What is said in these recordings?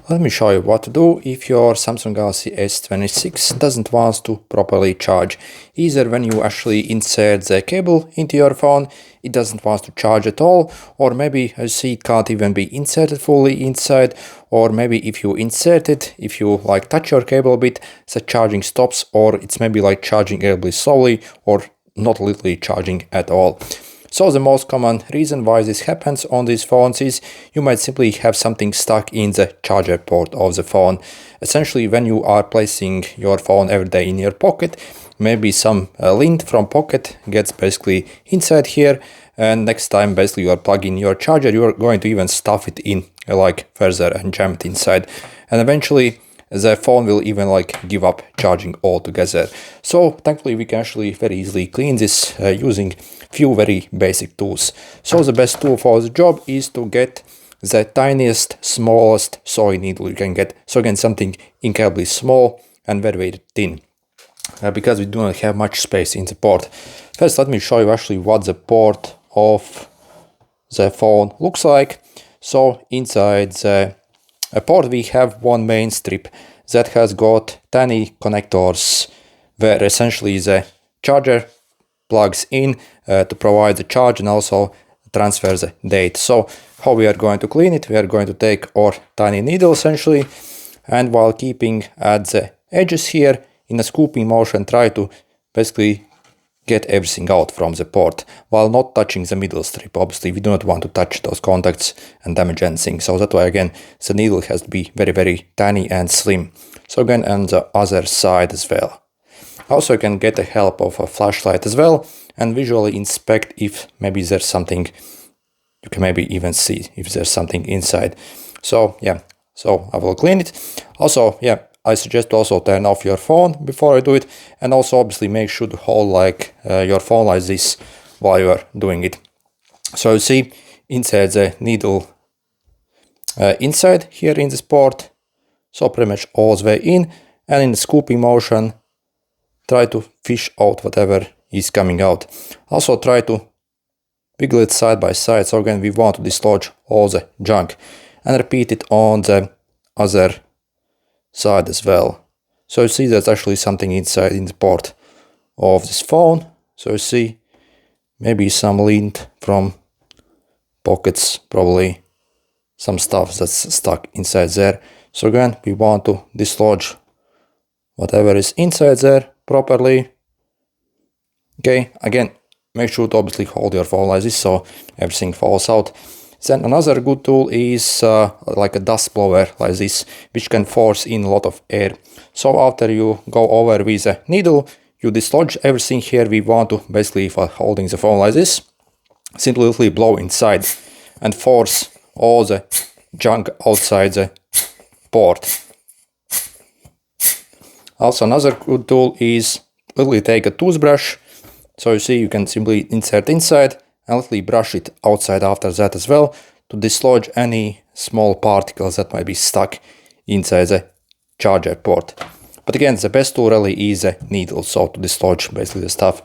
Let me show you what to do if your Samsung Galaxy S26 doesn't want to properly charge. Either when you actually insert the cable into your phone, it doesn't want to charge at all, or maybe as you see it can't even be inserted fully inside, or maybe if you insert it, if you like touch your cable a bit, the charging stops, or it's maybe like charging a little slowly or not literally charging at all. So the most common reason why this happens on these phones is you might simply have something stuck in the charger port of the phone. Essentially, when you are placing your phone every day in your pocket, maybe some lint from pocket gets basically inside here, and next time basically you are plugging your charger, you are going to even stuff it in like further and jam it inside, and eventually the phone will even like give up charging altogether. So thankfully we can actually very easily clean this using few very basic tools. So the best tool for the job is to get the tiniest, smallest soy needle you can get. So again, something incredibly small and very, very thin, because we do not have much space in the port. First, let me show you actually what the port of the phone looks like. So inside the port we have one main strip that has got tiny connectors where essentially the charger plugs in to provide the charge and also transfer the data. So how we are going to clean it? We are going to take our tiny needle essentially, and while keeping at the edges here in a scooping motion, try to basically get everything out from the port while not touching the middle strip. Obviously we do not want to touch those contacts and damage anything, so that's why again the needle has to be very, very tiny and slim. So again, on the other side as well. Also you can get the help of a flashlight as well and visually inspect if maybe there's something. You can maybe even see if there's something inside. So yeah, so I will clean it. Also, yeah, I suggest to also turn off your phone before I do it, and also obviously make sure to hold like your phone like this while you are doing it. So you see inside the needle inside here in this port, so pretty much all the way in, and in the scooping motion try to fish out whatever is coming out. Also try to wiggle it side by side, so again we want to dislodge all the junk, and repeat it on the other side as well. So you see there's actually something inside in the port of this phone. So you see maybe some lint from pockets, probably some stuff that's stuck inside there. So again we want to dislodge whatever is inside there properly. Okay, again make sure to obviously hold your phone like this so everything falls out. Then another good tool is like a dust blower like this, which can force in a lot of air. So after you go over with a needle, you dislodge everything here. We want to basically, for holding the phone like this, simply blow inside and force all the junk outside the port. Also another good tool is literally take a toothbrush. So you see you can simply insert inside and literally brush it outside after that as well to dislodge any small particles that might be stuck inside the charger port. But again, the best tool really is a needle, so to dislodge basically the stuff.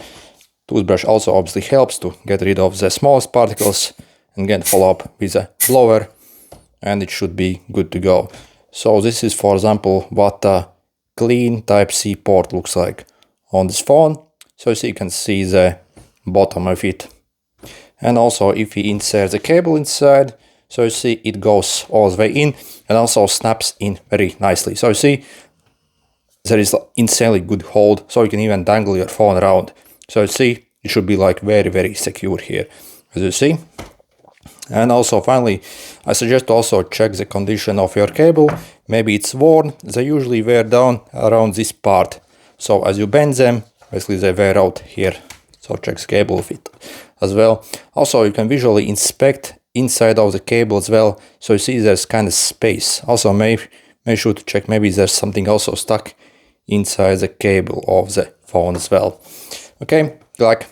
Toothbrush also obviously helps to get rid of the smallest particles, and again follow up with a blower and it should be good to go. So this is, for example, what a clean Type-C port looks like on this phone. So you can see the bottom of it. And also if we insert the cable inside, so you see it goes all the way in and also snaps in very nicely. So you see there is insanely good hold, so you can even dangle your phone around. So you see it should be like very, very secure here, as you see. And also finally, I suggest to also check the condition of your cable. Maybe it's worn. They usually wear down around this part. So as you bend them, basically they wear out here. So check the cable fit as well. Also you can visually inspect inside of the cable as well. So you see there's kind of space. Also make sure to check maybe there's something also stuck inside the cable of the phone as well. Okay, good luck.